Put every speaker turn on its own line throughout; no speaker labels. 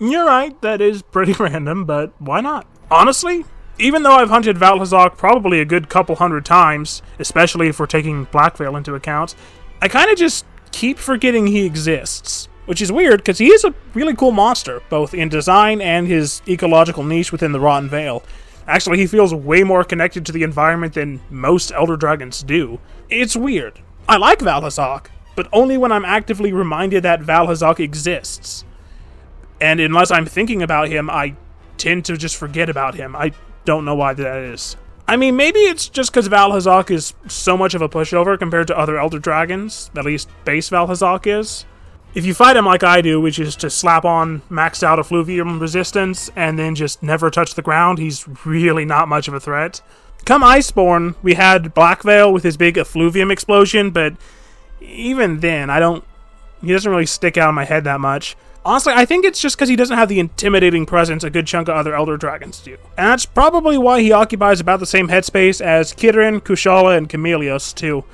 You're right, that is pretty random, but why not? Honestly, even though I've hunted Val Hazak probably a good couple hundred times, especially if we're taking Blackveil into account, I kind of just keep forgetting he exists. Which is weird, because he is a really cool monster, both in design and his ecological niche within the Rotten Vale. Actually, he feels way more connected to the environment than most Elder Dragons do. It's weird. I like Val Hazak, but only when I'm actively reminded that Val Hazak exists. And unless I'm thinking about him, I tend to just forget about him. I don't know why that is. I mean, maybe it's just because Val Hazak is so much of a pushover compared to other Elder Dragons, at least base Val Hazak is. If you fight him like I do, which is to slap on maxed out effluvium resistance and then just never touch the ground, he's really not much of a threat. Come Iceborne, we had Blackveil with his big effluvium explosion, but even then, he doesn't really stick out in my head that much. Honestly, I think it's just because he doesn't have the intimidating presence a good chunk of other Elder Dragons do. And that's probably why he occupies about the same headspace as Kirin, Kushala, and Chameleos, too.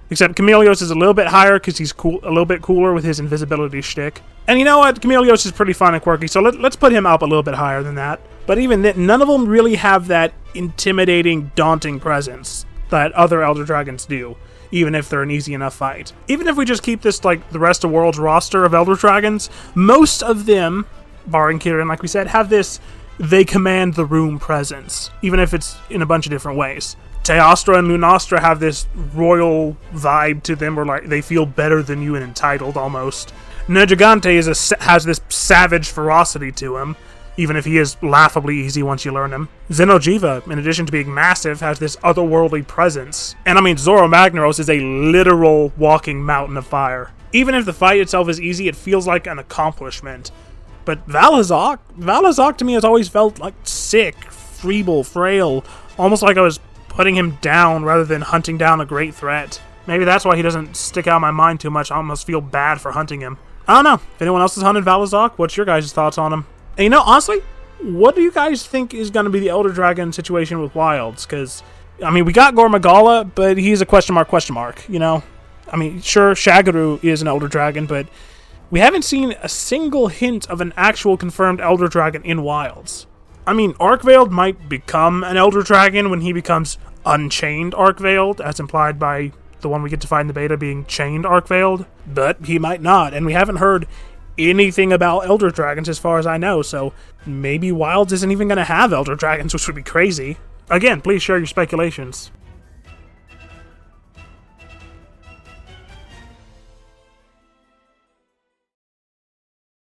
Except Chameleos is a little bit higher because he's a little bit cooler with his invisibility shtick. And you know what? Chameleos is pretty fun and quirky, so let's put him up a little bit higher than that. But even then, none of them really have that intimidating, daunting presence that other Elder Dragons do, even if they're an easy enough fight. Even if we just keep this like the rest of World's roster of Elder Dragons, most of them, barring Kirin, like we said, have this they command the room presence, even if it's in a bunch of different ways. Teostra and Lunastra have this royal vibe to them where like they feel better than you and entitled almost. Nergigante has this savage ferocity to him, even if he is laughably easy once you learn him. Xeno'jiiva, in addition to being massive, has this otherworldly presence. And I mean, Zoro Magnaros is a literal walking mountain of fire. Even if the fight itself is easy, it feels like an accomplishment. But Val Hazak to me has always felt like sick, feeble, frail, almost like I was putting him down rather than hunting down a great threat. Maybe that's why he doesn't stick out in my mind too much. I almost feel bad for hunting him. I don't know. If anyone else has hunted Val Hazak, what's your guys' thoughts on him? And you know, honestly, what do you guys think is going to be the Elder Dragon situation with Wilds? Because, I mean, we got Gormagala, but he's a question mark, you know? I mean, sure, Shagaru is an Elder Dragon, but we haven't seen a single hint of an actual confirmed Elder Dragon in Wilds. I mean, Arcveiled might become an Elder Dragon when he becomes Unchained Arcveiled, as implied by the one we get to find in the beta being Chained Arcveiled, but he might not, and we haven't heard anything about Elder Dragons as far as I know, so maybe Wilds isn't even going to have Elder Dragons, which would be crazy. Again, please share your speculations.